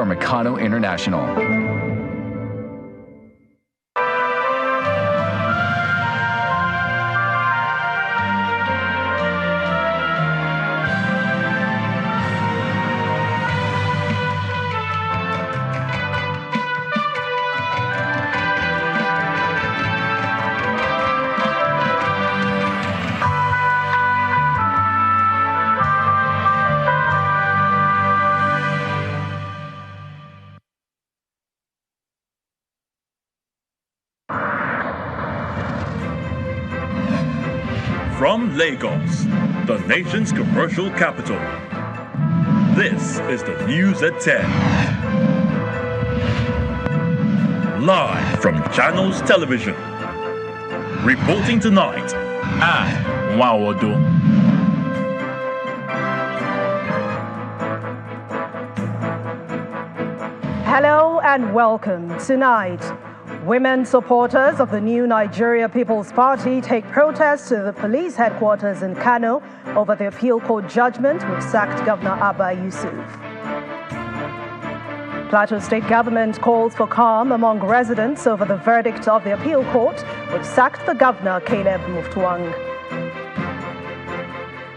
from Kano International. From Lagos, the nation's commercial capital, this is the News at 10. Live from Channels Television. Reporting tonight, Wawodo. Hello and welcome. Tonight, women supporters of the new Nigeria People's Party take protests to the police headquarters in Kano over the appeal court judgment which sacked Governor Abba Yusuf. Plateau state government calls for calm among residents over the verdict of the appeal court which sacked the governor Caleb Mutfwang.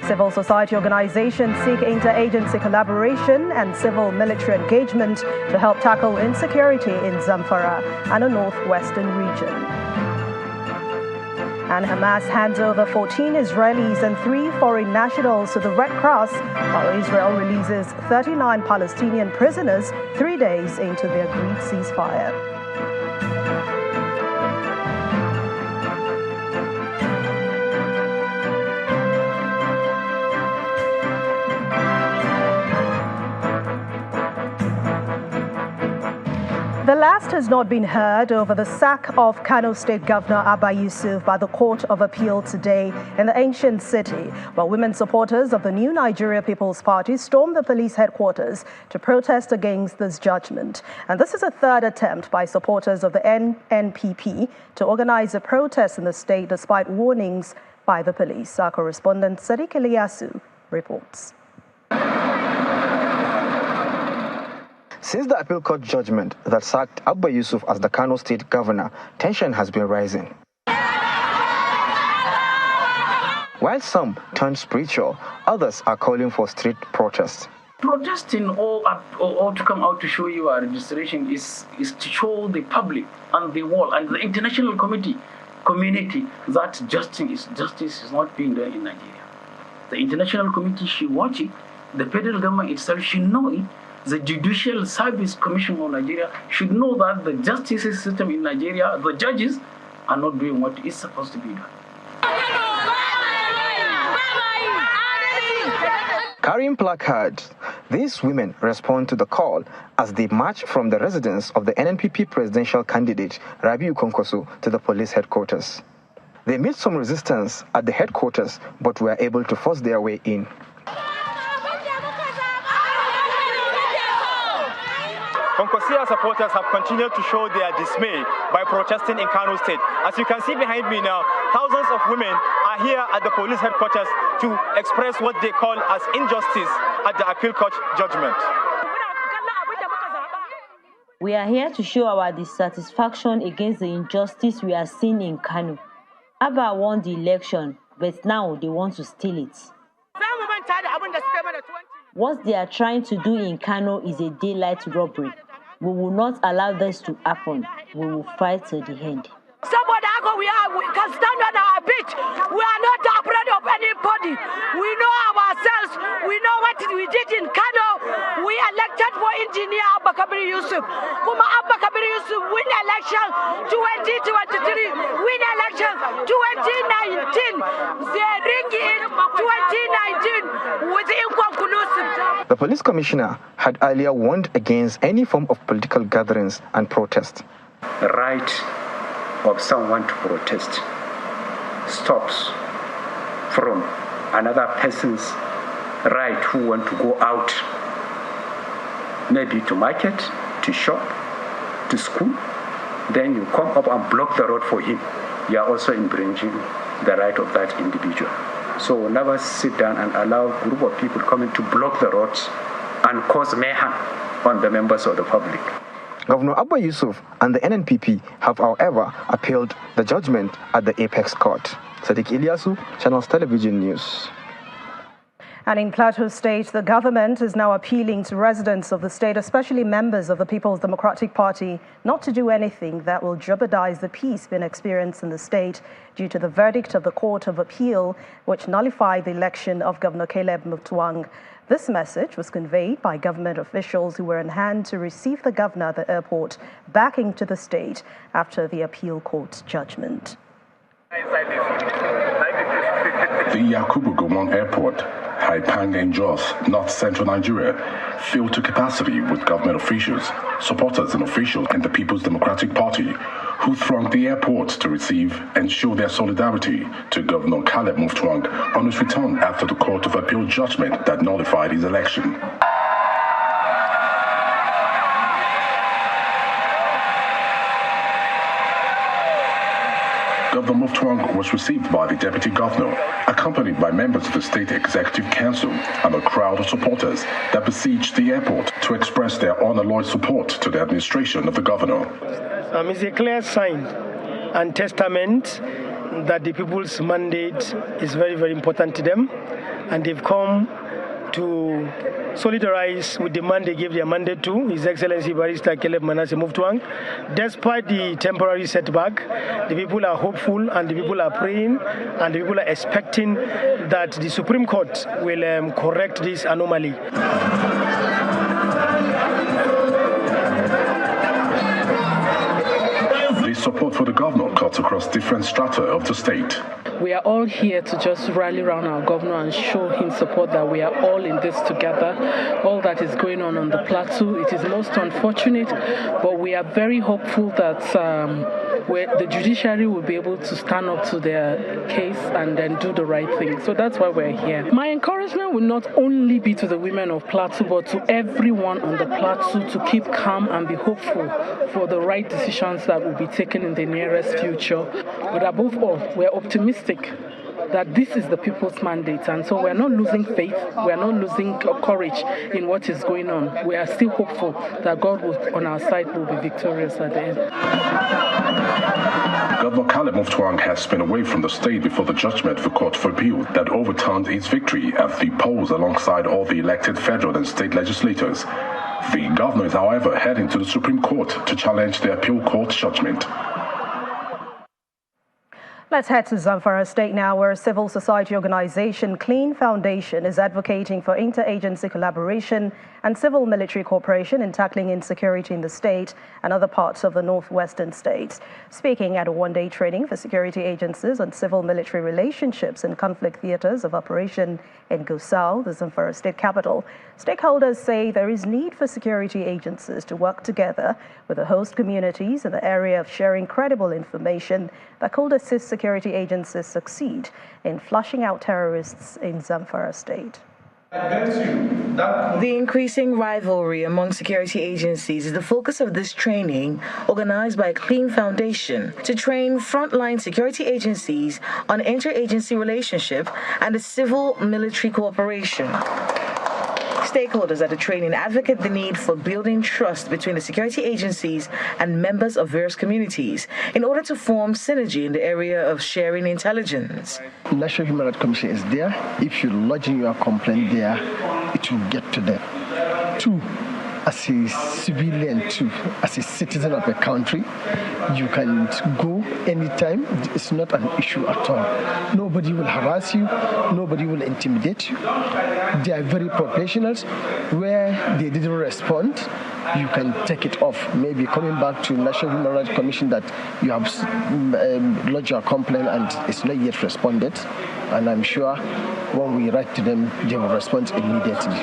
Civil society organizations seek interagency collaboration and civil-military engagement to help tackle insecurity in Zamfara and the northwestern region. And Hamas hands over 14 Israelis and 3 foreign nationals to the Red Cross, while Israel releases 39 Palestinian prisoners 3 days into the agreed ceasefire. The last has not been heard over the sack of Kano State Governor Abba Yusuf by the Court of Appeal today in the ancient city, while women supporters of the new Nigeria People's Party stormed the police headquarters to protest against this judgment. And this is a third attempt by supporters of the NPP to organize a protest in the state despite warnings by the police. Our correspondent Sadiq Eliasu reports. Since the appeal court judgment that sacked Abba Yusuf as the Kano state governor, tension has been rising. While some turn spiritual, others are calling for street protests. Protesting or to come out to show your registration is to show the public and the world and the international community that justice is not being done in Nigeria. The international community should watch it. The federal government itself should know it. The Judicial Service Commission of Nigeria should know that the justice system in Nigeria, the judges, are not doing what is supposed to be done. Carrying placards, these women respond to the call as they march from the residence of the NNPP presidential candidate, Rabiu Konkoso, to the police headquarters. They met some resistance at the headquarters, but were able to force their way in. Konkosia supporters have continued to show their dismay by protesting in Kano State. As you can see behind me now, thousands of women are here at the police headquarters to express what they call as injustice at the appeal court judgment. We are here to show our dissatisfaction against the injustice we are seeing in Kano. Abba won the election, but now they want to steal it. What they are trying to do in Kano is a daylight robbery. We will not allow this to happen. We will fight to the end. We can stand on our feet. We are not afraid of anybody. We know ourselves. We know what we did in Kano. We elected for engineer Abba Kabir Yusuf. Kuma Abba Kabir Yusuf win election 2023. Win election 2019. They ring in 2019 with inconclusive. The police commissioner had earlier warned against any form of political gatherings and protest. The right of someone to protest stops from another person's right who want to go out, maybe to market, to shop, to school. Then you come up and block the road for him. You are also infringing the right of that individual. So never sit down and allow a group of people coming to block the roads and cause mayhem. on the members of the public. Governor Abba Yusuf and the NNPP have, however, appealed the judgment at the Apex Court. Sadiq Ilyasu, Channels Television News. And in Plateau State, the government is now appealing to residents of the state, especially members of the People's Democratic Party, not to do anything that will jeopardize the peace being experienced in the state due to the verdict of the Court of Appeal, which nullified the election of Governor Caleb Mutwang. This message was conveyed by government officials who were in hand to receive the governor at the airport back into the state after the appeal court's judgment. The Yakubu Gowon Airport, Haipang and Jos, North Central Nigeria, filled to capacity with government officials, supporters and officials in the People's Democratic Party who thronged the airport to receive and show their solidarity to Governor Caleb Mutwang on his return after the Court of Appeal judgment that nullified his election. Governor Mutwang was received by the Deputy Governor, accompanied by members of the State Executive Council and a crowd of supporters that besieged the airport to express their unalloyed support to the administration of the governor. It's a clear sign and testament that the people's mandate is very, very important to them, and they've come to solidarize with the man they gave their mandate to, His Excellency Barrister Caleb Manasseh Mutwang. Despite the temporary setback, the people are hopeful and the people are praying and the people are expecting that the Supreme Court will correct this anomaly. The support for the governor cuts across different strata of the state. We are all here to just rally around our governor and show him support, that we are all in this together. All that is going on the plateau, it is most unfortunate, but we are very hopeful that the judiciary will be able to stand up to their case and then do the right thing. So that's why we're here. My encouragement will not only be to the women of Plateau, but to everyone on the plateau to keep calm and be hopeful for the right decisions that will be taken in the nearest future. But above all, we're optimistic that this is the people's mandate, and so we're not losing faith, we're not losing courage in what is going on. We are still hopeful that God will, on our side, will be victorious at the end. Governor Caleb Mutwang has been away from the state before the judgment of the Court of Appeal that overturned his victory at the polls alongside all the elected federal and state legislators. The governor is, however, heading to the Supreme Court to challenge the appeal court judgment. Let's head to Zamfara State now, where a civil society organization, Clean Foundation, is advocating for interagency collaboration and civil-military cooperation in tackling insecurity in the state and other parts of the northwestern states. Speaking at a one-day training for security agencies on civil-military relationships and conflict theaters of operation in Gusau, the Zamfara state capital, stakeholders say there is need for security agencies to work together with the host communities in the area of sharing credible information that could assist security agencies succeed in flushing out terrorists in Zamfara state. The increasing rivalry among security agencies is the focus of this training organized by Clean Foundation to train frontline security agencies on interagency relationship and the civil-military cooperation. Stakeholders at the training advocate the need for building trust between the security agencies and members of various communities in order to form synergy in the area of sharing intelligence. The National Human Rights Commission is there. If you lodge your complaint there, it will get to them. 2, as a civilian, as a citizen of the country, you can go anytime. It's not an issue at all. Nobody will harass you. Nobody will intimidate you. They are very professionals. Where they didn't respond, you can take it off. Maybe coming back to National Human Rights Commission that you have lodged your complaint and it's not yet responded. And I'm sure when we write to them, they will respond immediately.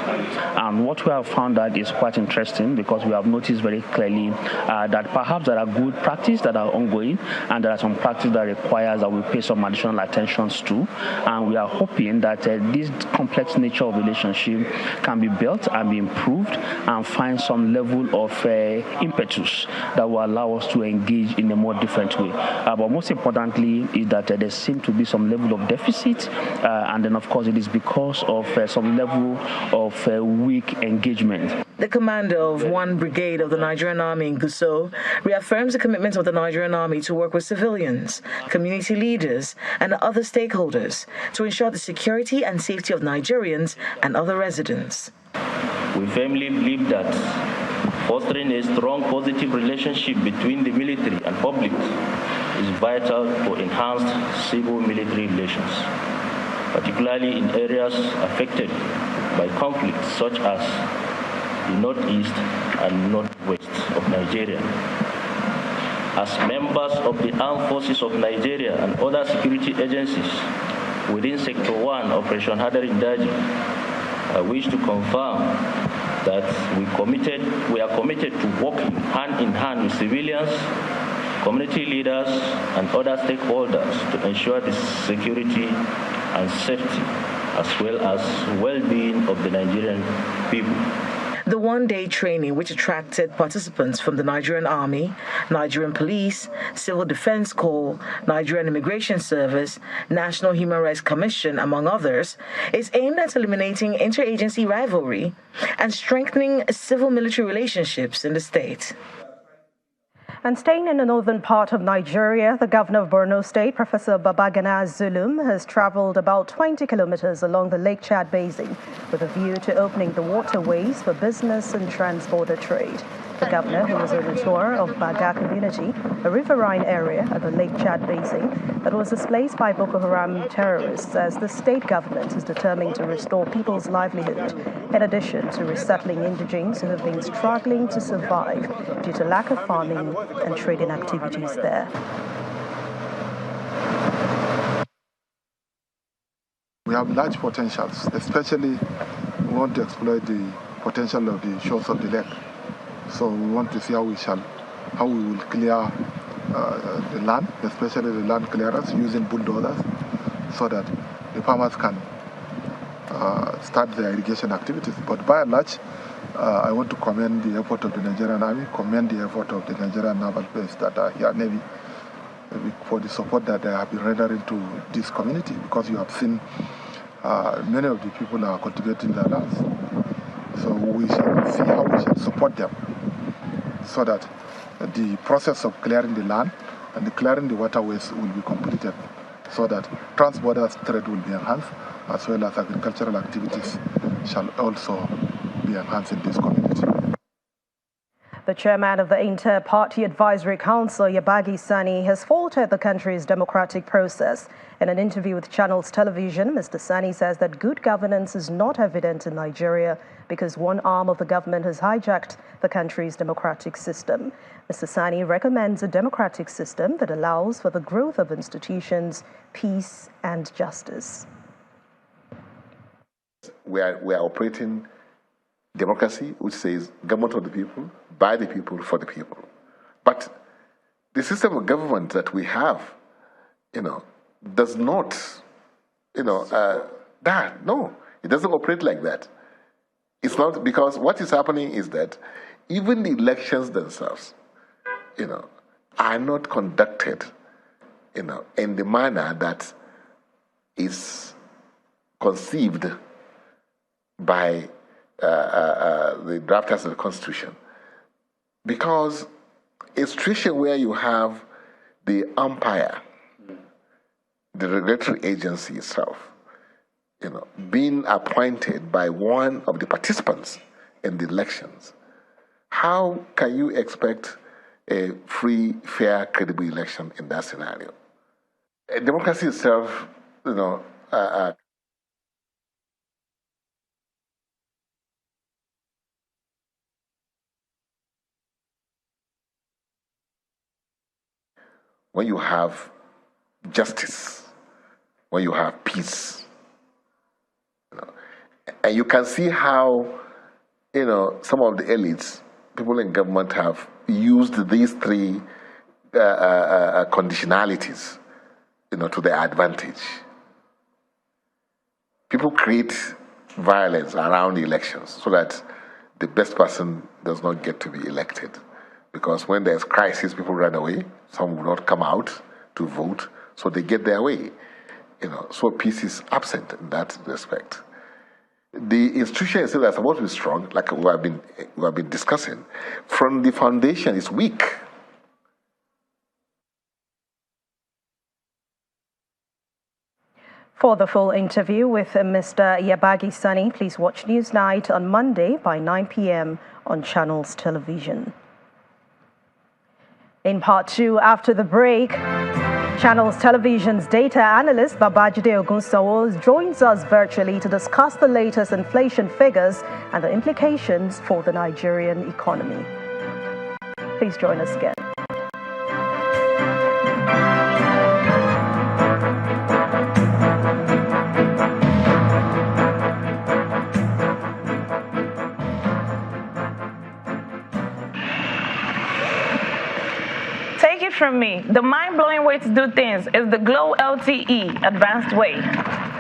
What we have found that is quite interesting, because we have noticed very clearly that perhaps there are good practices that are ongoing and there are some practices that requires that we pay some additional attention to. And we are hoping that this complex nature of relationship can be built and be improved and find some level of impetus that will allow us to engage in a more different way. But most importantly is that there seems to be some level of deficit, and then of course it is because of some level of weak engagement. The commander of one brigade of the Nigerian Army in Gusau reaffirms the commitment of the Nigerian Army to work with civilians, community leaders, and other stakeholders to ensure the security and safety of Nigerians and other residents. We firmly believe that fostering a strong positive relationship between the military and public is vital to enhance civil-military relations, particularly in areas affected by conflicts such as the northeast and northwest of Nigeria. As members of the Armed Forces of Nigeria and other security agencies within Sector 1 Operation Hadarin Daji, I wish to confirm that we are committed to working hand in hand with civilians, community leaders, and other stakeholders to ensure the security and safety as well as well-being of the Nigerian people. The one-day training, which attracted participants from the Nigerian Army, Nigerian Police, Civil Defense Corps, Nigerian Immigration Service, National Human Rights Commission, among others, is aimed at eliminating interagency rivalry and strengthening civil-military relationships in the state. And staying in the northern part of Nigeria, the governor of Borno State, Professor Babagana Zulum, has traveled about 20 kilometers along the Lake Chad Basin with a view to opening the waterways for business and transborder trade. The governor, who was on a tour of Baga community, a riverine area of the Lake Chad Basin that was displaced by Boko Haram terrorists, says the state government is determined to restore people's livelihood, in addition to resettling indigenes who have been struggling to survive due to lack of farming and trading activities there. We have large potentials, especially we want to exploit the potential of the shores of the lake. So we want to see how we will clear the land, especially the land clearance, using bulldozers, so that the farmers can start their irrigation activities. But by and large, I want to commend the effort of the Nigerian Army, commend the effort of the Nigerian naval base that are here, Navy, for the support that they have been rendering to this community, because you have seen many of the people are cultivating their lands. So we shall see how we shall support them, so that the process of clearing the land and clearing the waterways will be completed, so that trans-border trade will be enhanced, as well as agricultural activities shall also be enhanced in this community. The chairman of the Inter-Party Advisory Council, Yabagi Sani, has faulted the country's democratic process. In an interview with Channels Television, Mr. Sani says that good governance is not evident in Nigeria because one arm of the government has hijacked the country's democratic system. Mr. Sani recommends a democratic system that allows for the growth of institutions, peace and justice. We are operating democracy, which says government of the people, by the people, for the people. But the system of government that we have, does not, no, it doesn't operate like that. It's not, because what is happening is that even the elections themselves, are not conducted, in the manner that is conceived by the drafters of the Constitution. Because a situation where you have the umpire, the regulatory agency itself, being appointed by one of the participants in the elections, how can you expect a free, fair, credible election in that scenario? Democracy itself, when you have justice, when you have peace, and you can see how, some of the elites, people in government, have used these three conditionalities, to their advantage. People create violence around the elections so that the best person does not get to be elected. Because when there's crisis, people run away. Some will not come out to vote, so they get their way. So peace is absent in that respect. The institution itself is supposed to be strong, like we have been discussing. From the foundation, it's weak. For the full interview with Mr. Yabagi Sani, please watch Newsnight on Monday by 9 p.m. on Channels Television. In part 2, after the break, Channels Television's data analyst Babajide Ogunsawo joins us virtually to discuss the latest inflation figures and the implications for the Nigerian economy. Please join us again. Take it from me, the mind-blowing way to do things is the Glow LTE advanced way.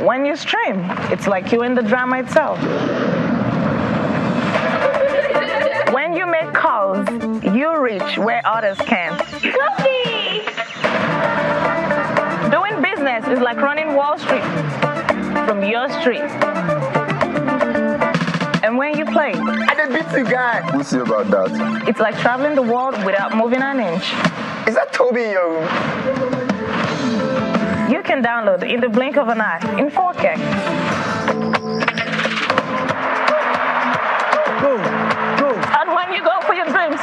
When you stream, it's like you're in the drama itself. When you make calls, you reach where others can't. Doing business is like running Wall Street from your street. And when you play, I did beat you guy. We'll see about that. It's like traveling the world without moving an inch. Is that Toby in your room? You can download in the blink of an eye in 4K. Go. And when you go for your dreams,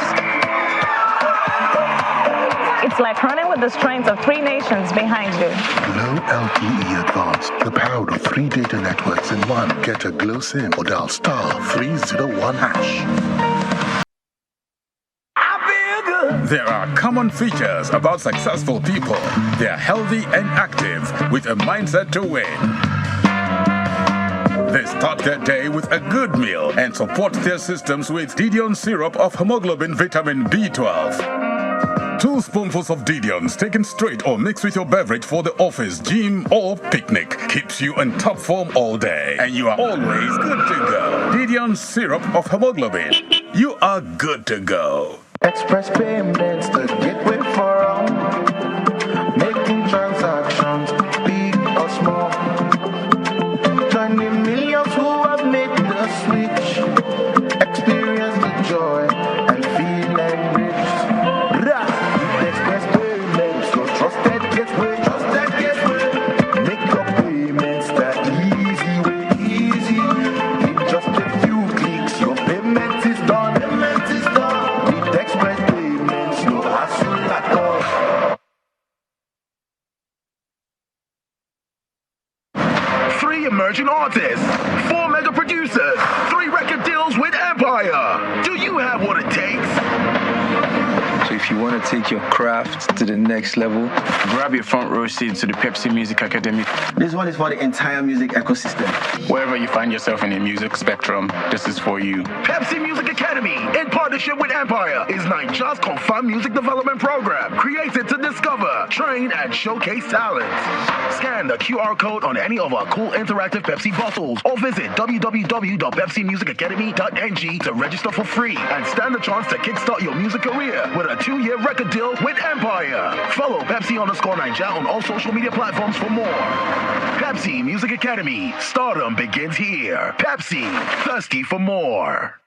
it's like running with the strength of 3 nations behind you. Glow LTE Advanced, the power of 3 data networks in one. Get a Glow SIM or dial *301#. There are common features about successful people. They are healthy and active with a mindset to win. They start their day with a good meal and support their systems with Didion syrup of hemoglobin vitamin B12. 2 spoonfuls of Didion's taken straight or mixed with your beverage for the office, gym, or picnic keeps you in top form all day. And you are always good to go. Didion's syrup of hemoglobin. You are good to go. Express payments, the gateway for all. Making transactions, big or small. Joining millions who have made the switch. Experience the joy and feel enriched. Express payments, your trusted gateway. Make your payments the easy way. In just a few clicks, your payment is done. Express payments, no hassle at all. 3 emerging artists, 4 mega producers, 3 record deals with Empire. Do you have what it takes? So if you want to take your craft to the next level, grab your front row seat to the Pepsi Music Academy. This one is for the entire music ecosystem. Wherever you find yourself in the music spectrum, this is for you. Pepsi Music Academy, in partnership with Empire, is Nigeria's confirmed music development program, created to discover, train, and showcase talent. Scan the QR code on any of our cool interactive Pepsi bottles, or visit www.pepsimusicacademy.ng to register for free and stand a chance to kickstart your music career with a 2-year record deal with Empire. Follow Pepsi_Naija on all social media platforms for more. Pepsi Music Academy. Stardom begins here. Pepsi. Thirsty for more.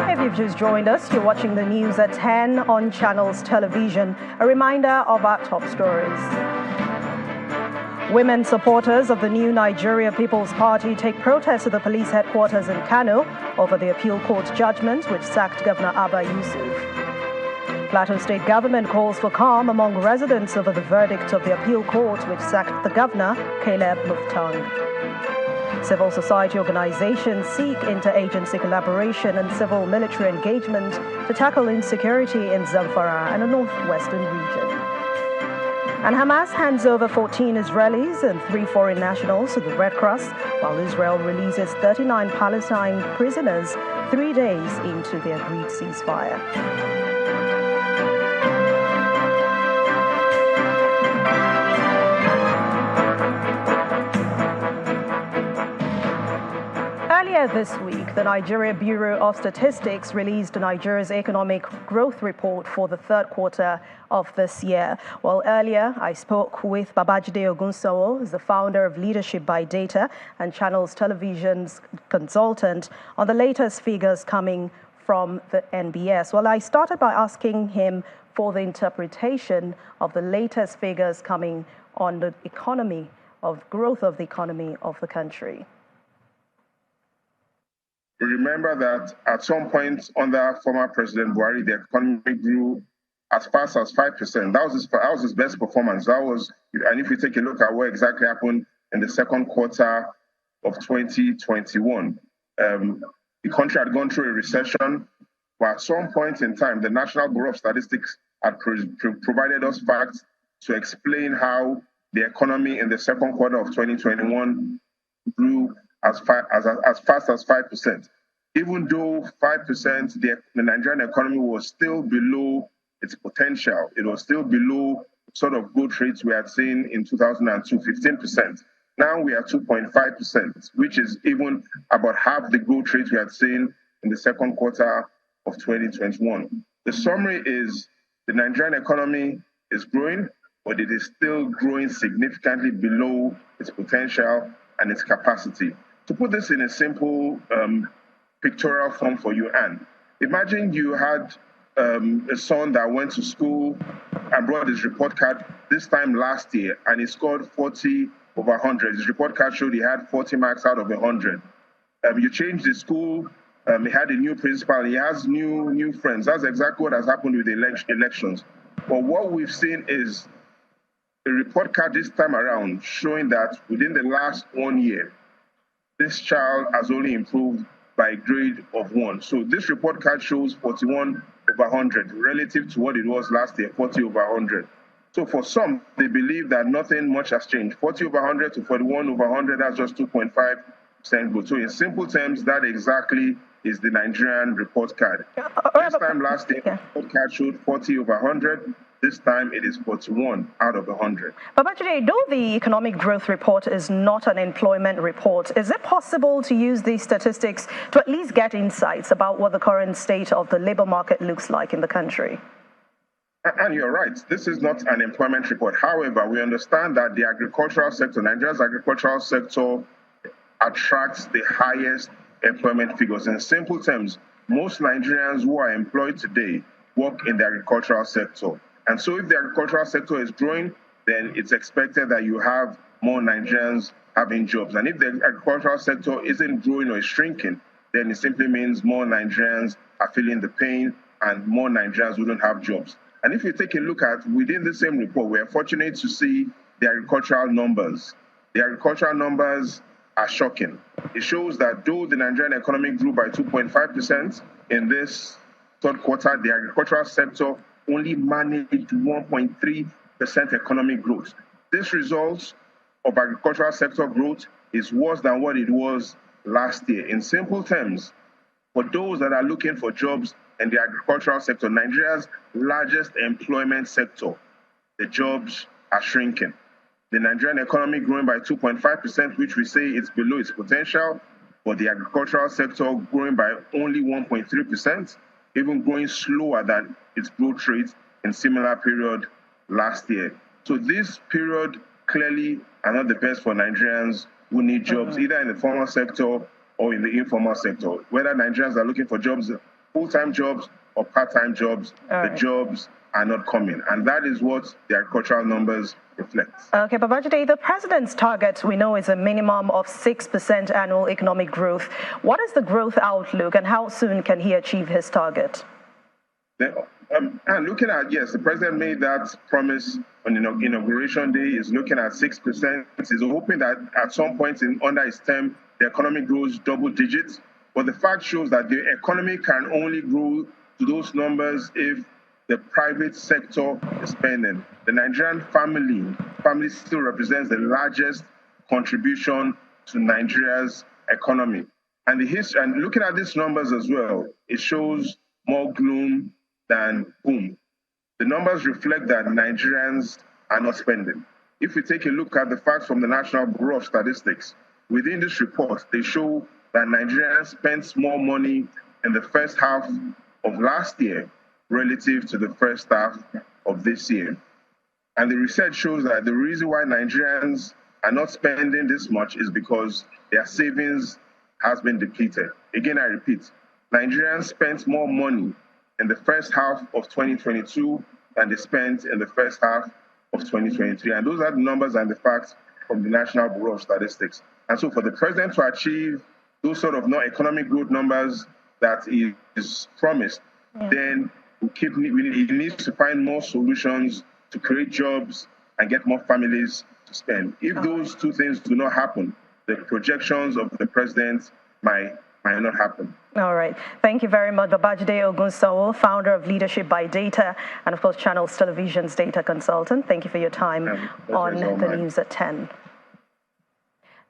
If you've just joined us, you're watching the news at 10 on Channels Television. A reminder of our top stories. Women supporters of the new Nigeria People's Party take protest to the police headquarters in Kano over the appeal court judgment which sacked Governor Abba Yusuf. Plateau State government calls for calm among residents over the verdict of the appeal court which sacked the governor, Caleb Muftang. Civil society organizations seek interagency collaboration and civil-military engagement to tackle insecurity in Zamfara and the northwestern region. And Hamas hands over 14 Israelis and 3 foreign nationals to the Red Cross, while Israel releases 39 Palestine prisoners 3 days into the agreed ceasefire. Earlier this week, the Nigeria Bureau of Statistics released Nigeria's economic growth report for the third quarter of this year. Well, earlier I spoke with Babajide Ogunsowo, who's the founder of Leadership by Data and Channels Television's consultant, on the latest figures coming from the NBS. Well, I started by asking him for the interpretation of the latest figures coming on the economy, of growth of the economy of the country. We remember that at some point under former President Buhari, the economy grew as fast as 5%. That was his best performance. And if you take a look at what exactly happened in the second quarter of 2021, the country had gone through a recession, but at some point in time, the National Bureau of Statistics had provided us facts to explain how the economy in the second quarter of 2021 grew as fast as 5%. Even though 5%, the Nigerian economy was still below its potential. It was still below sort of growth rates we had seen in 2002, 15%. Now we are 2.5%, which is even about half the growth rate we had seen in the second quarter of 2021. The summary is the Nigerian economy is growing, but it is still growing significantly below its potential and its capacity. To put this in a simple pictorial form for you, Anne, imagine you had a son that went to school and brought his report card this time last year, and he scored 40 over 100. His report card showed he had 40 marks out of 100. You changed the school, he had a new principal, he has new friends. That's exactly what has happened with the elections. But what we've seen is a report card this time around showing that within the last 1 year, this child has only improved by a grade of 1. So this report card shows 41 over 100 relative to what it was last year, 40 over 100. So for some, they believe that nothing much has changed. 40 over 100 to 41 over 100, that's just 2.5% growth. So in simple terms, that exactly is the Nigerian report card. This time last year, the report card showed 40 over 100. This time it is 41 out of 100. Babajide, though the economic growth report is not an employment report, is it possible to use these statistics to at least get insights about what the current state of the labor market looks like in the country? And you're right, this is not an employment report. However, we understand that the agricultural sector, Nigeria's agricultural sector, attracts the highest employment figures. In simple terms, most Nigerians who are employed today work in the agricultural sector. And so if the agricultural sector is growing, then it's expected that you have more Nigerians having jobs. And if the agricultural sector isn't growing or is shrinking, then it simply means more Nigerians are feeling the pain and more Nigerians wouldn't have jobs. And if you take a look at within the same report, we're fortunate to see the agricultural numbers. The agricultural numbers are shocking. It shows that though the Nigerian economy grew by 2.5% in this third quarter, the agricultural sector only managed 1.3% economic growth. This result of agricultural sector growth is worse than what it was last year. In simple terms, for those that are looking for jobs in the agricultural sector, Nigeria's largest employment sector, the jobs are shrinking. The Nigerian economy growing by 2.5%, which we say is below its potential, but the agricultural sector growing by only 1.3%, even growing slower than its growth rate in similar period last year. So this period clearly are not the best for Nigerians who need jobs, either in the formal sector or in the informal sector. Whether Nigerians are looking for jobs, full-time jobs or part-time jobs, the jobs are not coming. And that is what the agricultural numbers reflect. Okay, Babajide, the president's target, we know, is a minimum of 6% annual economic growth. What is the growth outlook and how soon can he achieve his target? And looking at, yes, the president made that promise on Inauguration Day, is looking at 6%. He's hoping that at some point under his term, the economy grows double digits. But the fact shows that the economy can only grow to those numbers if the private sector is spending. The Nigerian family still represents the largest contribution to Nigeria's economy. And and looking at these numbers as well, it shows more gloom than boom. The numbers reflect that Nigerians are not spending. If we take a look at the facts from the National Bureau of Statistics, within this report, they show that Nigerians spent more money in the first half of last year relative to the first half of this year. And the research shows that the reason why Nigerians are not spending this much is because their savings has been depleted. Again, I repeat, Nigerians spent more money in the first half of 2022 than they spent in the first half of 2023. And those are the numbers and the facts from the National Bureau of Statistics. And so for the president to achieve those sort of non-economic growth numbers that is promised, then he needs to find more solutions to create jobs and get more families to spend. If those two things do not happen, the projections of the president might not happen. All right. Thank you very much, Babajide Ogunsawo, founder of Leadership by Data, and of course, Channels Television's data consultant. Thank you for your time on the news at 10.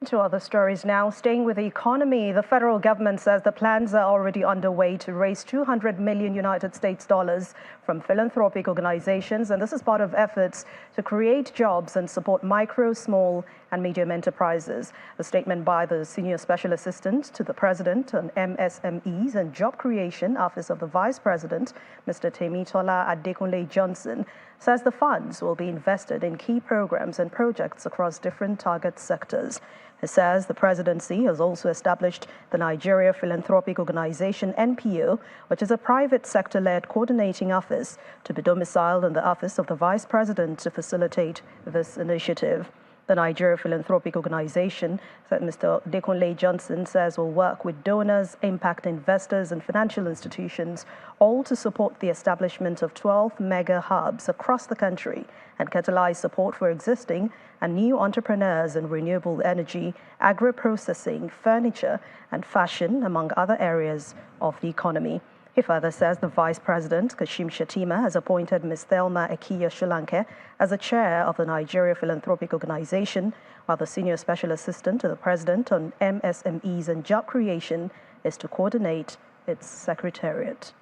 To other stories now, staying with the economy, the federal government says the plans are already underway to raise $200 million United States dollars from philanthropic organizations, and this is part of efforts to create jobs and support micro, small, and medium enterprises. A statement by the Senior Special Assistant to the President on MSMEs and Job Creation, Office of the Vice President, Mr. Temitola Adekunle Johnson, says the funds will be invested in key programs and projects across different target sectors. He says the presidency has also established the Nigeria Philanthropic Organization, NPO, which is a private sector-led coordinating office to be domiciled in the Office of the Vice President to facilitate this initiative. The Nigeria Philanthropic Organization, that Mr. Adekunle Johnson says, will work with donors, impact investors, and financial institutions, all to support the establishment of 12 mega hubs across the country and catalyze support for existing and new entrepreneurs in renewable energy, agro-processing, furniture, and fashion, among other areas of the economy. He further says the Vice President, Kashim Shettima, has appointed Ms. Thelma Ekiya Shulanke as the chair of the Nigeria Philanthropic Organization, while the Senior Special Assistant to the President on MSMEs and Job Creation is to coordinate its secretariat.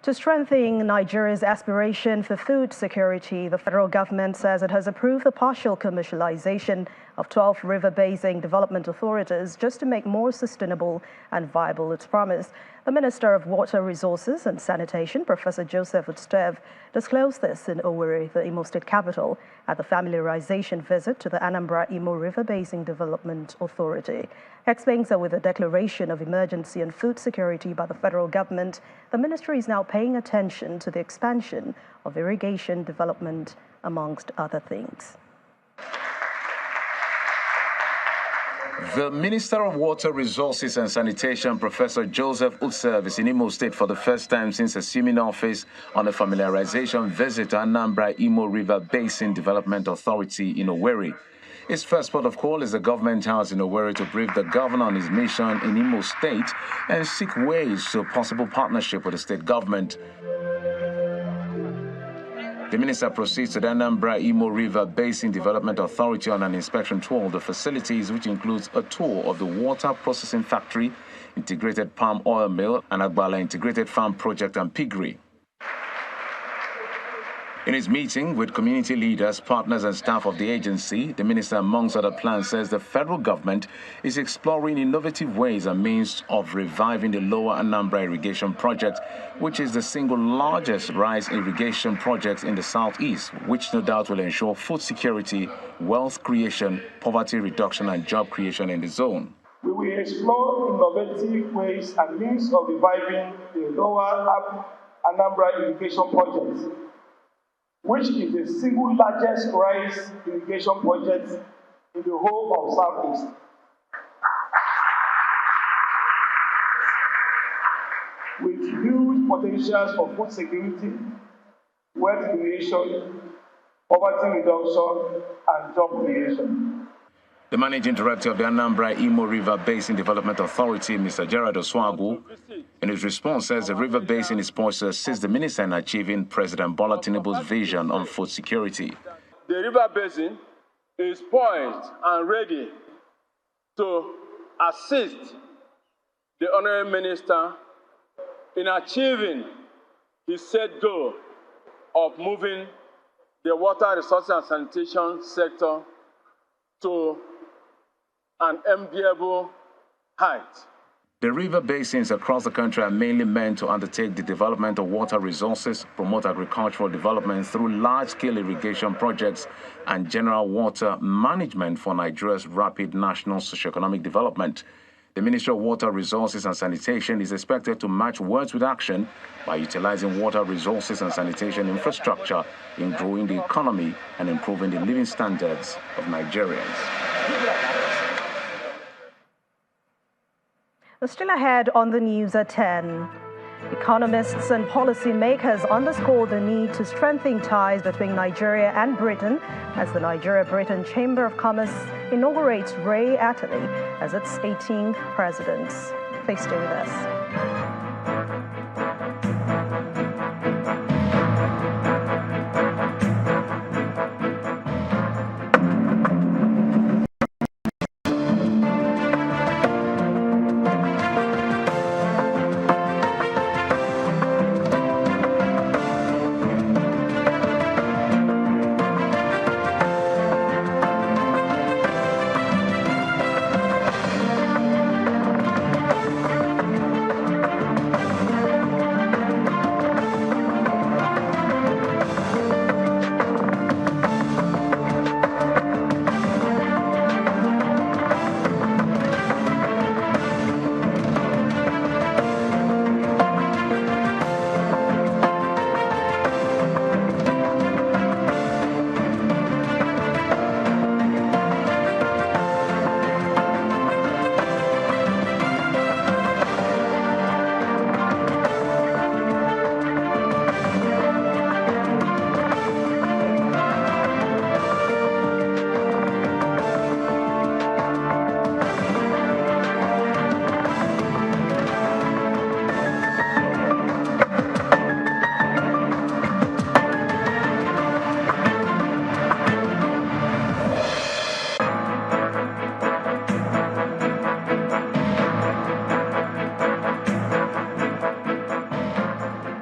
To strengthen Nigeria's aspiration for food security, the federal government says it has approved the partial commercialization of 12 river basin development authorities just to make more sustainable and viable its promise. The Minister of Water Resources and Sanitation, Professor Joseph Utstev, disclosed this in Owerri, the Imo State capital, at the familiarization visit to the Anambra Imo River Basin Development Authority. He explains that with the declaration of emergency on food security by the federal government, the ministry is now paying attention to the expansion of irrigation development, amongst other things. The Minister of Water Resources and Sanitation, Professor Joseph Utstev, is in Imo State for the first time since assuming office on a familiarization visit to Anambra Imo River Basin Development Authority in Owerri. His first port of call is the government house in Owerri to brief the governor on his mission in Imo State and seek ways to a possible partnership with the state government. The minister proceeds to the Anambra Imo River Basin Development Authority on an inspection tour of the facilities, which includes a tour of the water processing factory, integrated palm oil mill, and Agbala Integrated Farm Project and Piggery. In his meeting with community leaders, partners, and staff of the agency, the minister, amongst other plans, says the federal government is exploring innovative ways and means of reviving the Lower Anambra Irrigation Project, which is the single largest rice irrigation project in the southeast, which no doubt will ensure food security, wealth creation, poverty reduction, and job creation in the zone. We will explore innovative ways and means of reviving the Lower Anambra Irrigation Project, which is the single largest rice irrigation project in the whole of Southeast. With huge potentials for food security, wealth creation, poverty reduction, and job creation. The managing director of the Anambra Imo River Basin Development Authority, Mr. Gerard Oswagu, in his response says the river basin is poised to assist the minister in achieving President Bola Tinubu's vision on food security. The river basin is poised and ready to assist the Honorable Minister in achieving his set goal of moving the water resources and sanitation sector to an enviable height. The river basins across the country are mainly meant to undertake the development of water resources, promote agricultural development through large-scale irrigation projects, and general water management for Nigeria's rapid national socio-economic development. The Ministry of Water Resources and Sanitation is expected to match words with action by utilizing water resources and sanitation infrastructure in growing the economy and improving the living standards of Nigerians. Still ahead on the news at 10. Economists and policymakers underscore the need to strengthen ties between Nigeria and Britain as the Nigeria-Britain Chamber of Commerce inaugurates Ray Atterley as its 18th president. Please stay with us.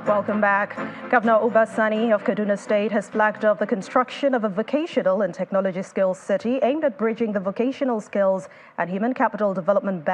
Welcome back. Governor Obasani of Kaduna State has flagged off the construction of a vocational and technology skills city aimed at bridging the vocational skills and human capital development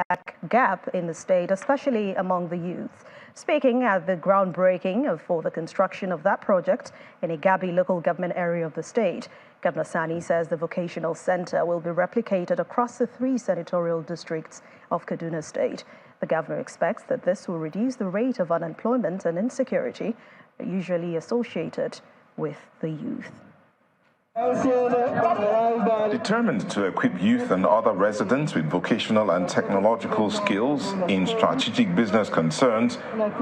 gap in the state, especially among the youth. Speaking at the groundbreaking for the construction of that project in a Gabi local government area of the state, Governor Sani says the vocational center will be replicated across the 3 senatorial districts of Kaduna State. The governor expects that this will reduce the rate of unemployment and insecurity usually associated with the youth. Determined to equip youth and other residents with vocational and technological skills in strategic business concerns,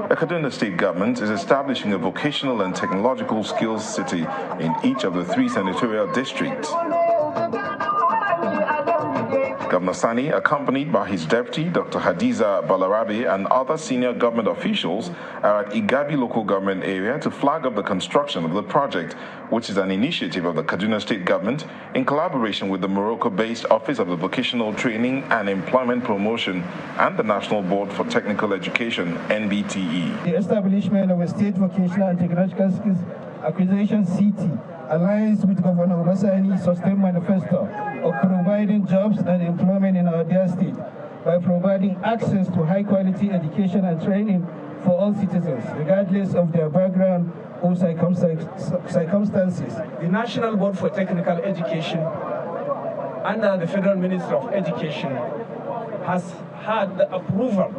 the Kaduna State government is establishing a vocational and technological skills city in each of the 3 senatorial districts. Governor Sani, accompanied by his deputy, Dr. Hadiza Balarabe, and other senior government officials, are at Igabi local government area to flag up the construction of the project, which is an initiative of the Kaduna State government in collaboration with the Morocco-based Office of the Vocational Training and Employment Promotion and the National Board for Technical Education, NBTE. The establishment of a state vocational and technological skills acquisition city aligns with Governor Obasani's sustained manifesto of providing jobs and employment in our dear state by providing access to high-quality education and training for all citizens, regardless of their background or circumstances. The National Board for Technical Education, under the Federal Ministry of Education, has had the approval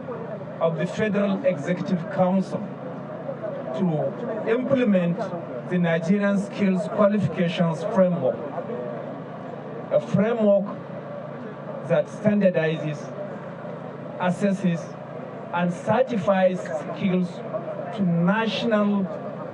of the Federal Executive Council to implement the Nigerian Skills Qualifications Framework, a framework that standardizes, assesses, and certifies skills to national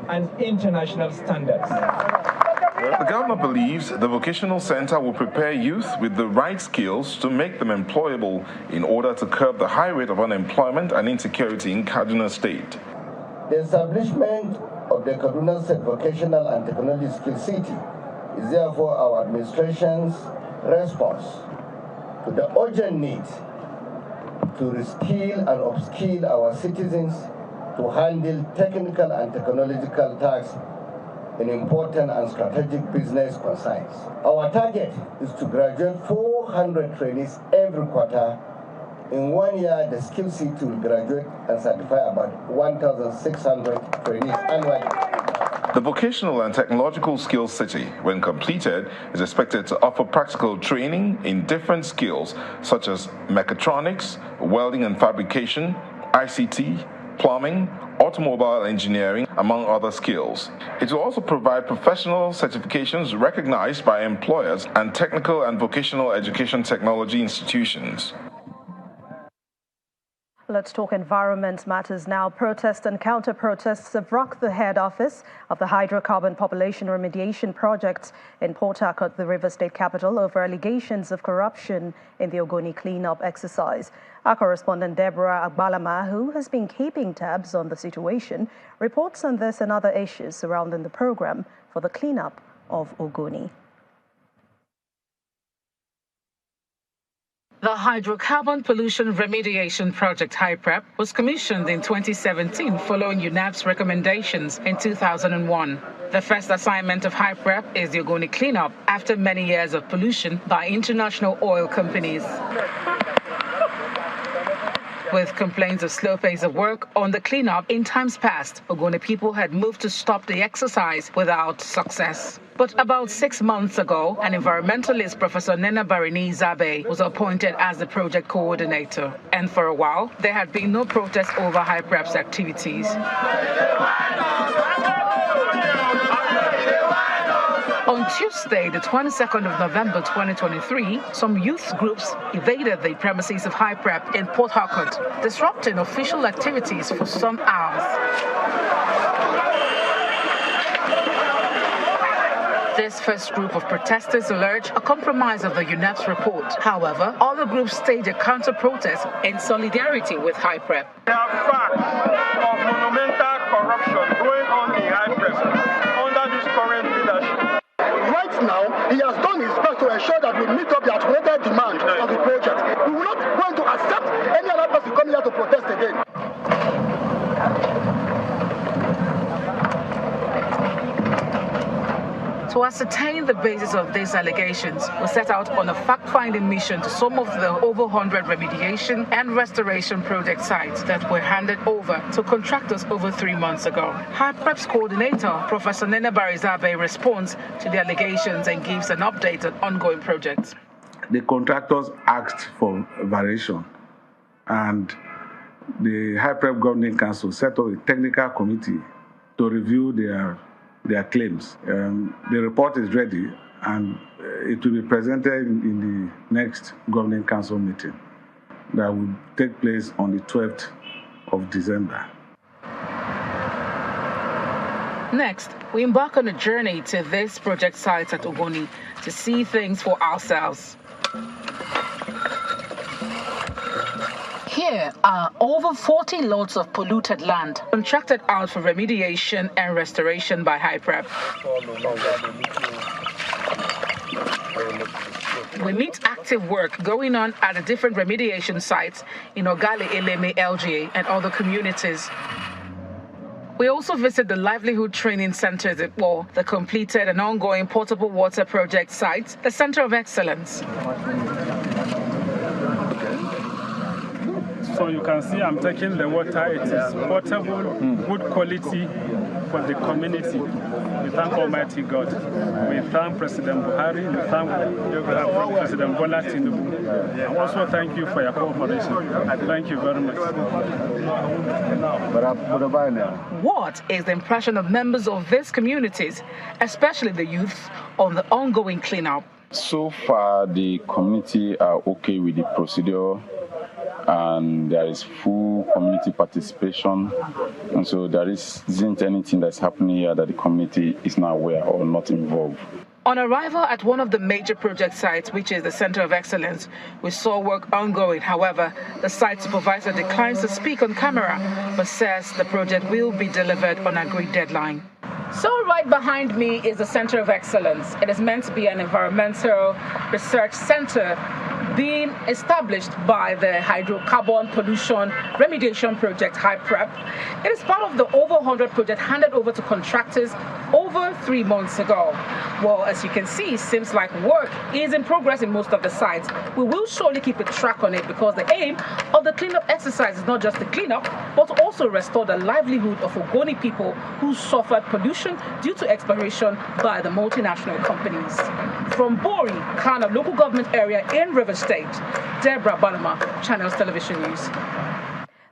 and international standards. The governor believes the vocational center will prepare youth with the right skills to make them employable in order to curb the high rate of unemployment and insecurity in Kaduna State. The establishment of the Kaduna State Vocational and Technology Skills City is therefore our administration's response to the urgent need to reskill and upskill our citizens to handle technical and technological tasks in important and strategic business concerns. Our target is to graduate 400 trainees every quarter. In 1 year, the Skill City will graduate and certify about 1,600 trainees annually. The Vocational and Technological Skills City, when completed, is expected to offer practical training in different skills such as mechatronics, welding and fabrication, ICT, plumbing, automobile engineering, among other skills. It will also provide professional certifications recognized by employers and technical and vocational education technology institutions. Let's talk environment matters now. Protests and counter-protests have rocked the head office of the Hydrocarbon Population Remediation Project in Port Harcourt, the River State capital, over allegations of corruption in the Ogoni cleanup exercise. Our correspondent Deborah Agbalama, who has been keeping tabs on the situation, reports on this and other issues surrounding the program for the cleanup of Ogoni. The Hydrocarbon Pollution Remediation Project, HYPREP, was commissioned in 2017 following UNAP's recommendations in 2001. The first assignment of HYPREP is the Ogoni cleanup after many years of pollution by international oil companies. With complaints of slow pace of work on the cleanup in times past, Ogoni people had moved to stop the exercise without success. But about 6 months ago, an environmentalist, Professor Nena Barini Zabe, was appointed as the project coordinator. And for a while, there had been no protest over HYPREP's activities. On Tuesday, the 22nd of November 2023, some youth groups invaded the premises of HYPREP in Port Harcourt, disrupting official activities for some hours. This first group of protesters allege a compromise of the UNAP's report. However, other groups staged a counter-protest in solidarity with HYPREP. There are facts of monumental corruption going on in HYPREP under this current leadership. Right now, he has done his best to ensure that we meet up the articulated demand of the project. We will not going to accept any other person coming here to protest again. To ascertain the basis of these allegations, we set out on a fact-finding mission to some of the over 100 remediation and restoration project sites that were handed over to contractors over 3 months ago. HYPREP's coordinator, Professor Nena Barizabe, responds to the allegations and gives an update on ongoing projects. The contractors asked for variation, and the HYPREP Governing Council set up a technical committee to review their claims. The report is ready, and it will be presented in the next Governing Council meeting that will take place on the 12th of December. Next, we embark on a journey to this project site at Ogoni to see things for ourselves. Here are over 40 lots of polluted land contracted out for remediation and restoration by HYPREP. We meet active work going on at the different remediation sites in Ogale, Eleme, LGA, and other communities. We also visit the livelihood training centers at War, the completed and ongoing portable water project site, the Center of Excellence. So you can see I'm taking the water. It is portable, good quality for the community. We thank Almighty God. We thank President Buhari. We thank President Bola Tinubu. I also thank you for your cooperation. Thank you very much. What is the impression of members of these communities, especially the youth, on the ongoing cleanup? So far, the community are okay with the procedure, and there is full community participation, and so there isn't anything that's happening here that the community is not aware or not involved. On arrival at one of the major project sites, which is the Center of Excellence, we saw work ongoing. However, the site supervisor declines to speak on camera, but says the project will be delivered on agreed deadline. So right behind me is the Center of Excellence. It is meant to be an environmental research center being established by the Hydrocarbon Pollution Remediation Project, HYPREP. It is part of the over 100 project handed over to contractors over 3 months ago. Well, as you can see, it seems like work is in progress in most of the sites. We will surely keep a track on it because the aim of the cleanup exercise is not just to clean up, but to also restore the livelihood of Ogoni people who suffered pollution due to exploration by the multinational companies. From Bori, Kano local government area in River State, Deborah Balama, Channels Television News.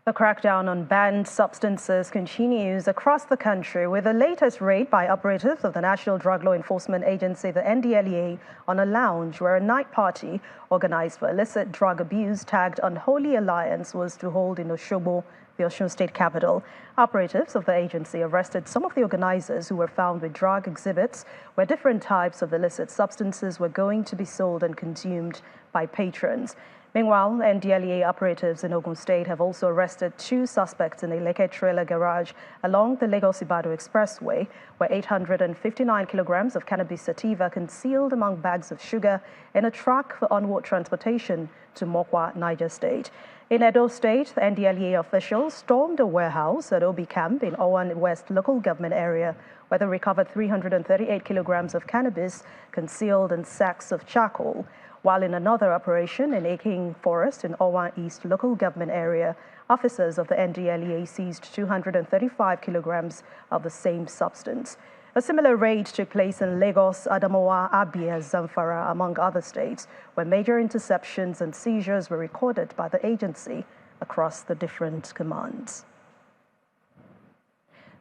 The crackdown on banned substances continues across the country with the latest raid by operatives of the National Drug Law Enforcement Agency, the NDLEA, on a lounge where a night party organized for illicit drug abuse tagged Unholy Alliance was to hold in Osogbo, the Osun State capital. Operatives of the agency arrested some of the organizers who were found with drug exhibits where different types of illicit substances were going to be sold and consumed by patrons. Meanwhile, NDLEA operatives in Ogun State have also arrested 2 suspects in a Leke trailer garage along the Lagos-Ibadan Expressway, where 859 kilograms of cannabis sativa concealed among bags of sugar in a truck for onward transportation to Mokwa, Niger State. In Edo State, the NDLEA officials stormed a warehouse at Obi Camp in Owan West local government area, where they recovered 338 kilograms of cannabis concealed in sacks of charcoal. While in another operation in Aking Forest in Owan East local government area, officers of the NDLEA seized 235 kilograms of the same substance. A similar raid took place in Lagos, Adamawa, Abia, Zamfara, among other states, where major interceptions and seizures were recorded by the agency across the different commands.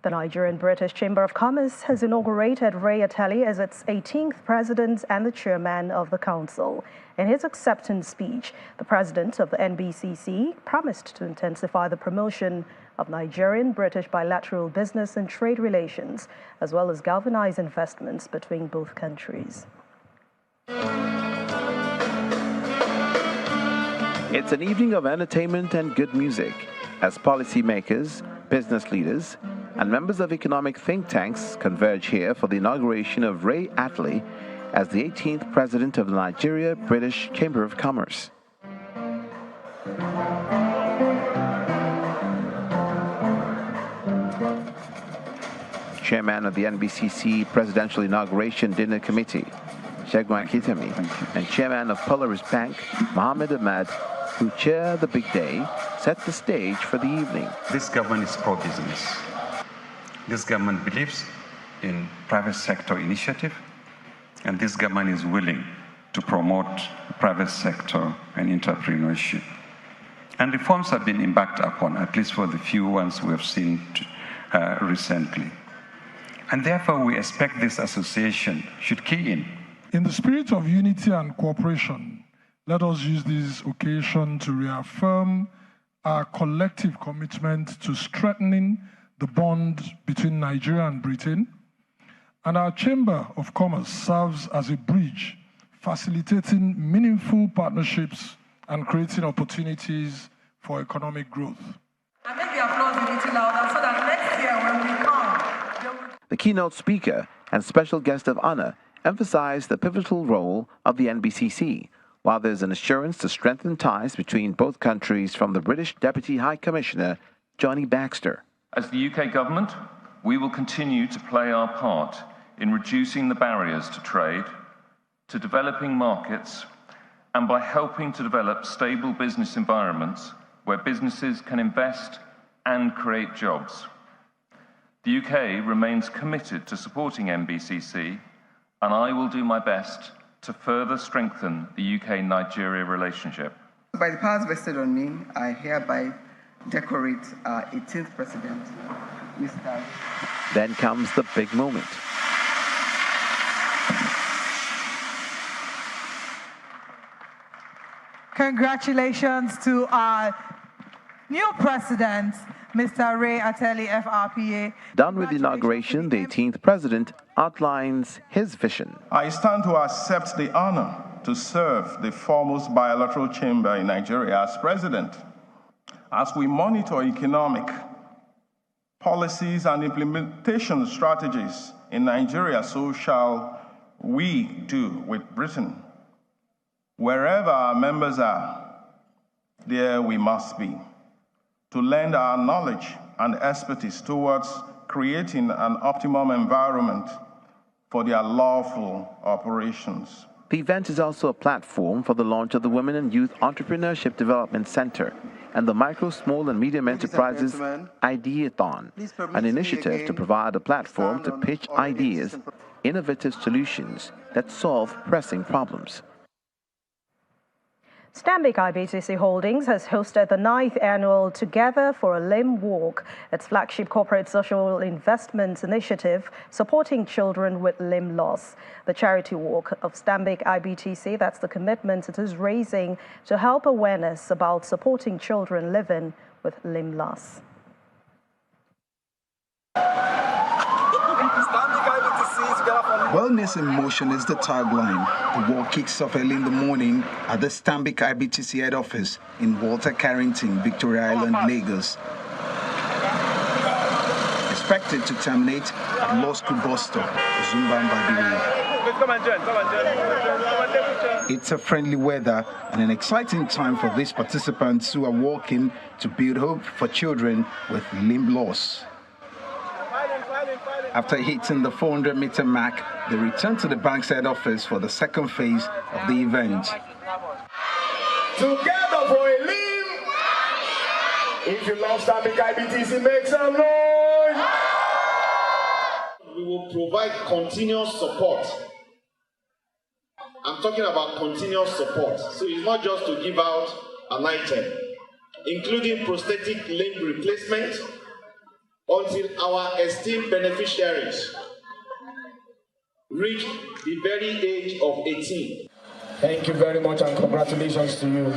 The Nigerian British Chamber of Commerce has inaugurated Ray Ateli as its 18th president and the chairman of the council. In his acceptance speech, the president of the NBCC promised to intensify the promotion of Nigerian-British bilateral business and trade relations, as well as galvanize investments between both countries. It's an evening of entertainment and good music as policymakers, business leaders, and members of economic think tanks converge here for the inauguration of Ray Ateli as the 18th president of the Nigeria-British Chamber of Commerce. Chairman of the NBCC Presidential Inauguration Dinner Committee, Segun Akitemi, and Chairman of Polaris Bank, Mohammed Ahmad, who chair the big day, set the stage for the evening. This government is pro-business. This government believes in private sector initiative, and this government is willing to promote private sector and entrepreneurship. And reforms have been embarked upon, at least for the few ones we have seen recently. And therefore, we expect this association should key in. In the spirit of unity and cooperation, let us use this occasion to reaffirm our collective commitment to strengthening the bond between Nigeria and Britain, and our Chamber of Commerce serves as a bridge, facilitating meaningful partnerships and creating opportunities for economic growth. I make the applause a little louder so that next year when we come, the keynote speaker and special guest of honor emphasized the pivotal role of the NBCC, while there's an assurance to strengthen ties between both countries from the British Deputy High Commissioner, Johnny Baxter. As the UK government, we will continue to play our part in reducing the barriers to trade, to developing markets, and by helping to develop stable business environments where businesses can invest and create jobs. The UK remains committed to supporting NBCC, and I will do my best to further strengthen the UK-Nigeria relationship. By the powers vested on me, I hereby decorate our 18th president, Mr. Then comes the big moment. Congratulations to our new president, Mr. Ray Ateli, FRPA. Done with the inauguration, the 18th president outlines his vision. I stand to accept the honor to serve the foremost bilateral chamber in Nigeria as president. As we monitor economic policies and implementation strategies in Nigeria, so shall we do with Britain. Wherever our members are, there we must be, to lend our knowledge and expertise towards creating an optimum environment for their lawful operations. The event is also a platform for the launch of the Women and Youth Entrepreneurship Development Center and the Micro, Small and Medium Enterprises Ideathon, an initiative to provide a platform to pitch ideas, innovative solutions that solve pressing problems. Stanbic IBTC Holdings has hosted the 9th annual Together for a Limb Walk, its flagship corporate social investment initiative supporting children with limb loss. The charity walk of Stanbic IBTC, that's the commitment it is raising to help awareness about supporting children living with limb loss. Wellness in motion is the tagline. The walk kicks off early in the morning at the Stanbic IBTC head office in Walter Carrington, Victoria Island, Lagos. Expected to terminate at Law School bus stop, Zumbamba. It's a friendly weather and an exciting time for these participants who are walking to build hope for children with limb loss. After hitting the 400-meter mark, they return to the bank's head office for the second phase of the event. Together for a limb. If you love Stanbic IBTC, make some noise. We will provide continuous support. I'm talking about continuous support. So it's not just to give out an item, including prosthetic limb replacement, until our esteemed beneficiaries reach the very age of 18. Thank you very much and congratulations to you.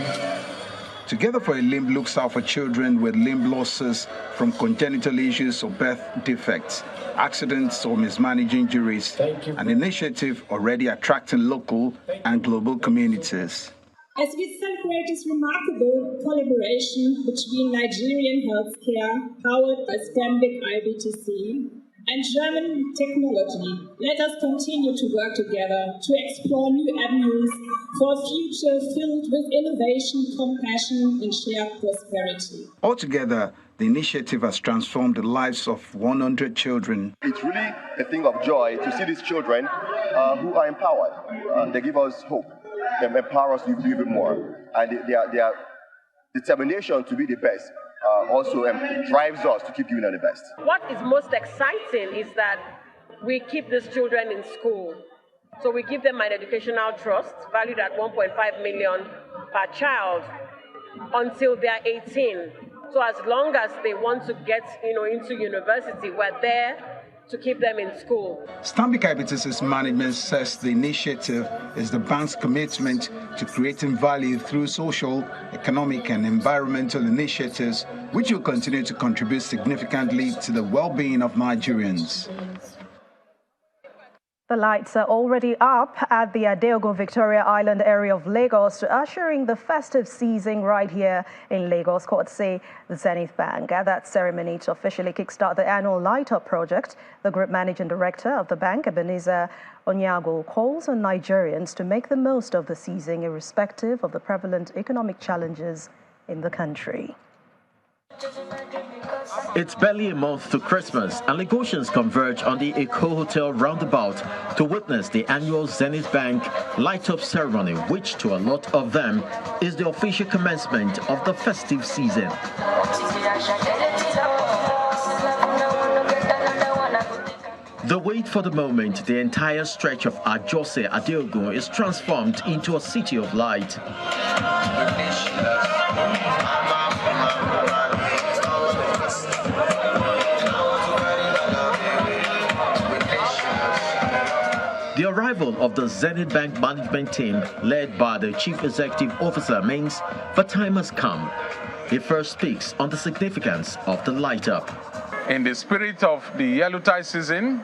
Together for a Limb looks out for children with limb losses from congenital issues or birth defects, accidents or mismanaged injuries, an initiative already attracting local and global communities. As we celebrate this remarkable collaboration between Nigerian healthcare, powered by Stanbic IBTC, and German technology, let us continue to work together to explore new avenues for a future filled with innovation, compassion, and shared prosperity. Altogether, the initiative has transformed the lives of 100 children. It's really a thing of joy to see these children who are empowered. They give us hope. They empower us to do even more. And their determination to be the best also drives us to keep giving them the best. What is most exciting is that we keep these children in school. So we give them an educational trust valued at 1.5 million per child until they are 18. So as long as they want to get into university, we're there to keep them in school. Stanbic IBTC's management says the initiative is the bank's commitment to creating value through social, economic and environmental initiatives, which will continue to contribute significantly to the well-being of Nigerians. The lights are already up at the Adeogun Victoria Island area of Lagos, ushering the festive season right here in Lagos, courtesy the Zenith Bank. At that ceremony to officially kickstart the annual light-up project, the Group Managing Director of the bank, Ebenezer Onyago, calls on Nigerians to make the most of the season irrespective of the prevalent economic challenges in the country. It's barely a month to Christmas, and Lagosians converge on the Eco Hotel roundabout to witness the annual Zenith Bank light-up ceremony, which to a lot of them is the official commencement of the festive season. The wait for the moment, the entire stretch of Ajose Adeogun is transformed into a city of light. The arrival of the Zenith Bank management team, led by the Chief Executive Officer, means the time has come. He first speaks on the significance of the light-up. In the spirit of the yellow tie season,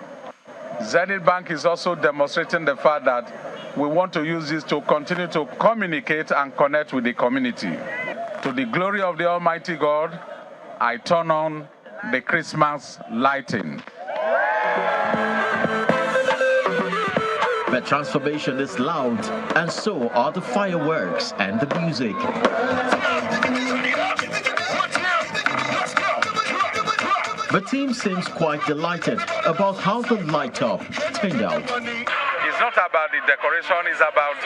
Zenith Bank is also demonstrating the fact that we want to use this to continue to communicate and connect with the community. To the glory of the Almighty God, I turn on the Christmas lighting. But The transformation is loud, and so are the fireworks and the music. The team seems quite delighted about how the light-up turned out. It's not about the decoration, it's about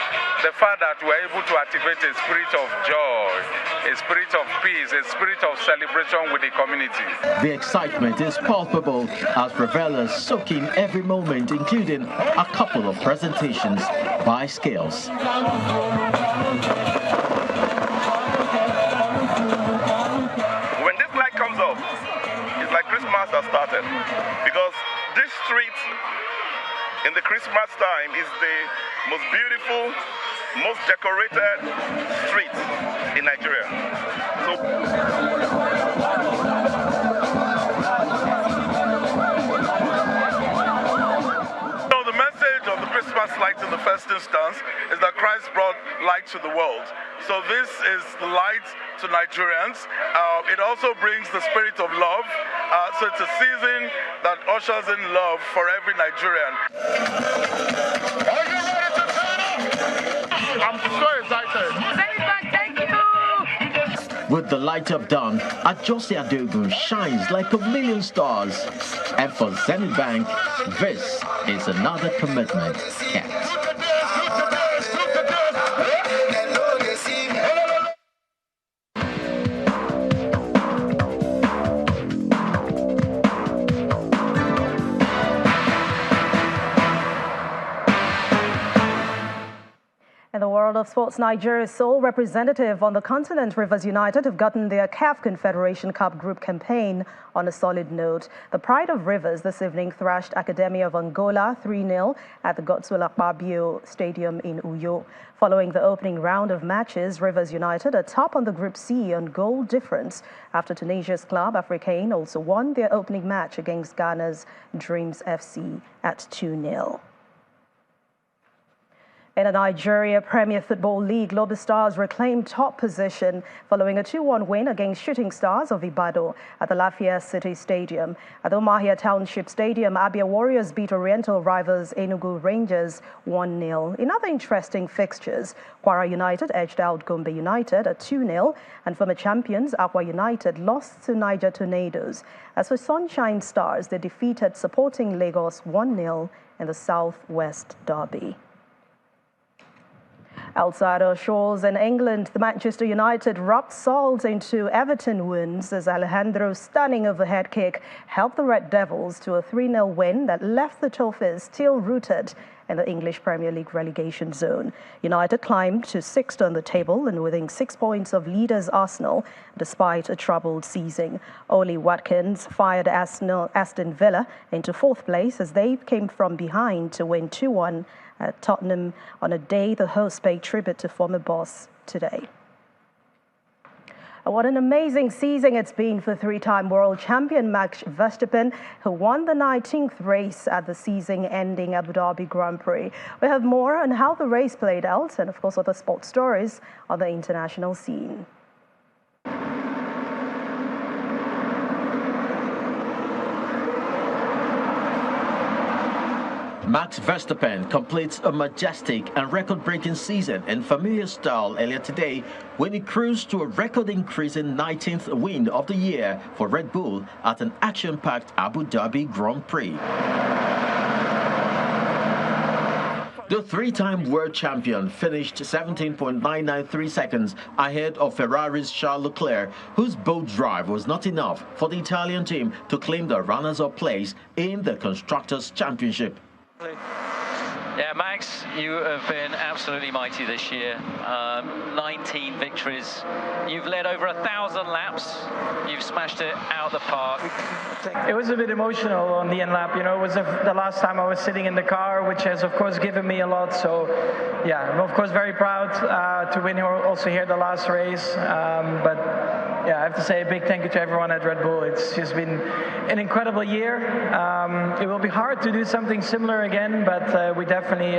the fact that we're able to activate a spirit of joy, a spirit of peace, a spirit of celebration with the community. The excitement is palpable as revelers soak in every moment, including a couple of presentations by Scales. When this light comes up, it's like Christmas has started, because this street in the Christmas time is the most beautiful, most decorated street in Nigeria. So the message of the Christmas light in the first instance is that Christ brought light to the world. So this is the light to Nigerians. It also brings the spirit of love. So it's a season that ushers in love for every Nigerian. I'm so excited. Zenith Bank, thank you. With the light up done, Ajose Adogun shines like a million stars. And for Zenith Bank, this is another commitment kept. In the world of sports, Nigeria's sole representative on the continent, Rivers United, have gotten their CAF Confederation Cup group campaign on a solid note. The Pride of Rivers this evening thrashed Academy of Angola 3-0 at the Godswill Akpabio Stadium in Uyo. Following the opening round of matches, Rivers United are top on the Group C on goal difference after Tunisia's club Africain also won their opening match against Ghana's Dreams FC at 2-0. In the Nigeria Premier Football League, Lobi Stars reclaimed top position following a 2-1 win against Shooting Stars of Ibadan at the Lafayette City Stadium. At the Umahia Township Stadium, Abia Warriors beat Oriental rivals Enugu Rangers 1-0. In other interesting fixtures, Kwara United edged out Gombe United at 2-0, and former champions Aqua United lost to Niger Tornadoes. As for Sunshine Stars, they defeated Supporting Lagos 1-0 in the Southwest Derby. Outside our shores in England, the Manchester United rubbed salt into Everton wounds as Alejandro's stunning overhead kick helped the Red Devils to a 3-0 win that left the Toffees still rooted in the English Premier League relegation zone. United climbed to 6th on the table and within 6 points of leaders Arsenal, despite a troubled season. Oli Watkins fired Aston Villa into 4th place as they came from behind to win 2-1 at Tottenham on a day the hosts paid tribute to former boss today. What an amazing season it's been for three-time world champion Max Verstappen, who won the 19th race at the season-ending Abu Dhabi Grand Prix. We have more on how the race played out and, of course, other sports stories on the international scene. Max Verstappen completes a majestic and record-breaking season in familiar style earlier today when he cruised to a record increase in 19th win of the year for Red Bull at an action-packed Abu Dhabi Grand Prix. The three-time world champion finished 17.993 seconds ahead of Ferrari's Charles Leclerc, whose bold drive was not enough for the Italian team to claim the runners-up place in the Constructors' Championship. Yeah, Max, you have been absolutely mighty this year. 19 victories. You've led over 1,000 laps. You've smashed it out the park. It was a bit emotional on the end lap. You know, it was the last time I was sitting in the car, which has, of course, given me a lot. So, yeah, I'm, of course, very proud to win also here the last race. But, yeah, I have to say a big thank you to everyone at Red Bull. It's just been an incredible year. It will be hard to do something similar again, but we definitely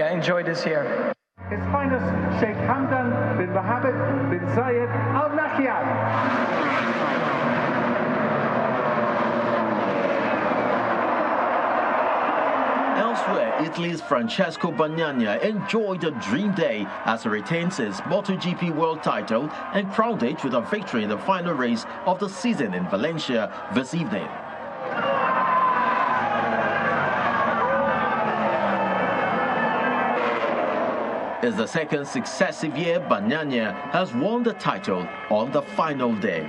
enjoy this year. His Highness Sheikh Hamdan bin Mohammed bin Zayed Al Nahyan. El Elsewhere, Italy's Francesco Bagnaia enjoyed a dream day as he retains his MotoGP world title and crowned it with a victory in the final race of the season in Valencia this evening. It's the second successive year Bagnaia has won the title on the final day.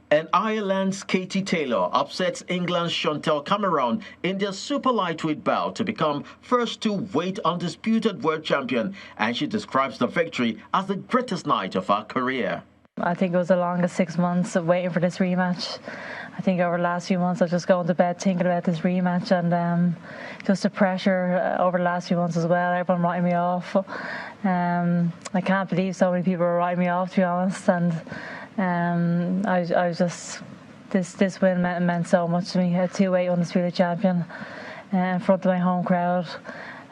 And Ireland's Katie Taylor upsets England's Chantal Cameron in their super lightweight bout to become first two-weight undisputed world champion, and she describes the victory as the greatest night of her career. I think it was the longest 6 months of waiting for this rematch. I think over the last few months I've just gone to bed thinking about this rematch, and just the pressure over the last few months as well, everyone writing me off. I can't believe so many people are writing me off, to be honest, and I was just, this win meant so much to me. A two-weight undisputed champion in front of my home crowd.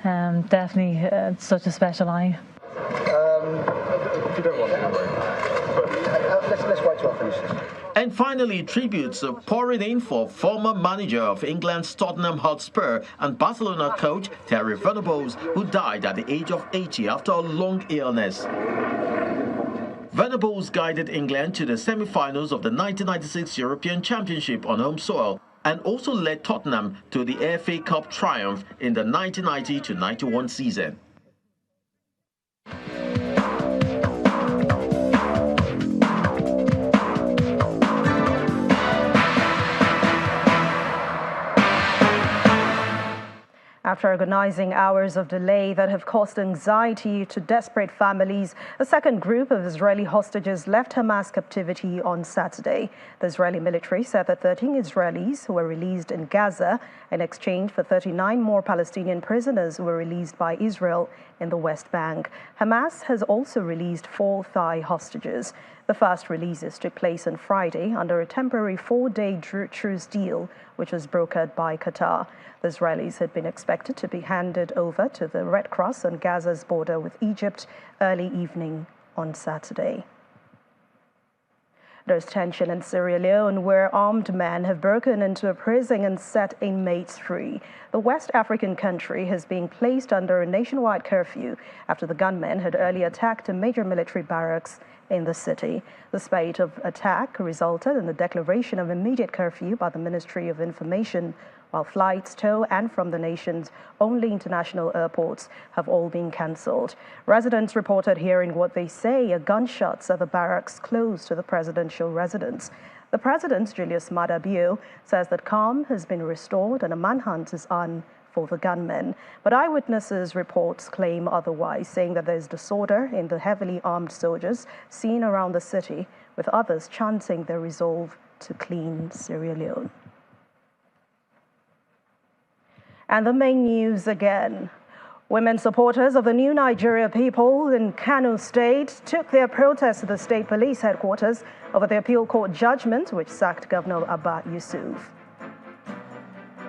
Definitely such a special night. If you don't want to, let's wait till I finish this. And finally, tributes are pouring in for former manager of England's Tottenham Hotspur and Barcelona coach Terry Venables, who died at the age of 80 after a long illness. Venables guided England to the semi-finals of the 1996 European Championship on home soil and also led Tottenham to the FA Cup triumph in the 1990-91 season. After agonizing hours of delay that have caused anxiety to desperate families, a second group of Israeli hostages left Hamas captivity on Saturday. The Israeli military said that 13 Israelis who were released in Gaza in exchange for 39 more Palestinian prisoners were released by Israel in the West Bank. Hamas has also released 4 Thai hostages. The first releases took place on Friday under a temporary 4-day truce deal, which was brokered by Qatar. The Israelis had been expected to be handed over to the Red Cross on Gaza's border with Egypt early evening on Saturday. There's tension in Sierra Leone, where armed men have broken into a prison and set inmates free. The West African country has been placed under a nationwide curfew after the gunmen had earlier attacked a major military barracks in the city. The spate of attack resulted in the declaration of immediate curfew by the Ministry of Information, while flights to and from the nation's only international airports have all been cancelled. Residents reported hearing what they say are gunshots at the barracks close to the presidential residence. The president, Julius Maada Bio, says that calm has been restored and a manhunt is on for the gunmen. But eyewitnesses' reports claim otherwise, saying that there's disorder in the heavily armed soldiers seen around the city, with others chanting their resolve to clean Sierra Leone. And the main news again. Women supporters of the new Nigeria people in Kano State took their protest to the state police headquarters over the appeal court judgment which sacked Governor Abba Yusuf.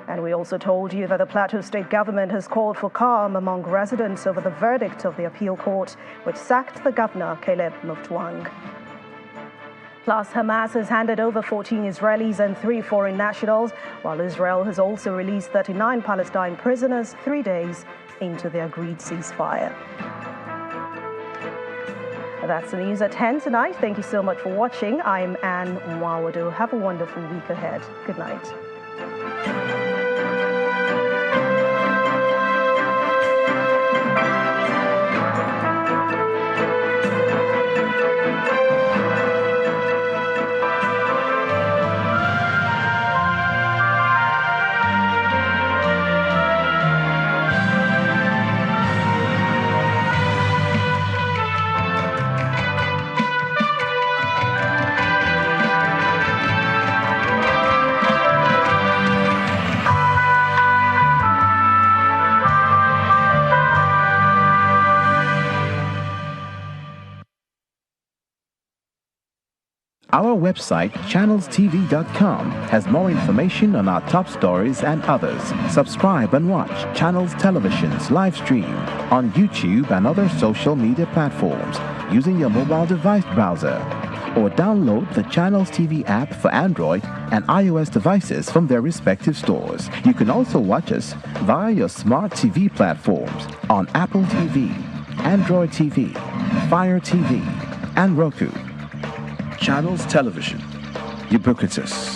And we also told you that the Plateau state government has called for calm among residents over the verdict of the appeal court which sacked the governor, Caleb Mutfwang. Plus, Hamas has handed over 14 Israelis and 3 foreign nationals, while Israel has also released 39 Palestine prisoners 3 days into the agreed ceasefire. That's the news at 10 tonight. Thank you so much for watching. I'm Anne Mwawado. Have a wonderful week ahead. Good night. Our website, channelstv.com, has more information on our top stories and others. Subscribe and watch Channels Television's live stream on YouTube and other social media platforms using your mobile device browser, or download the Channels TV app for Android and iOS devices from their respective stores. You can also watch us via your smart TV platforms on Apple TV, Android TV, Fire TV, and Roku. Channels Television, ubiquitous.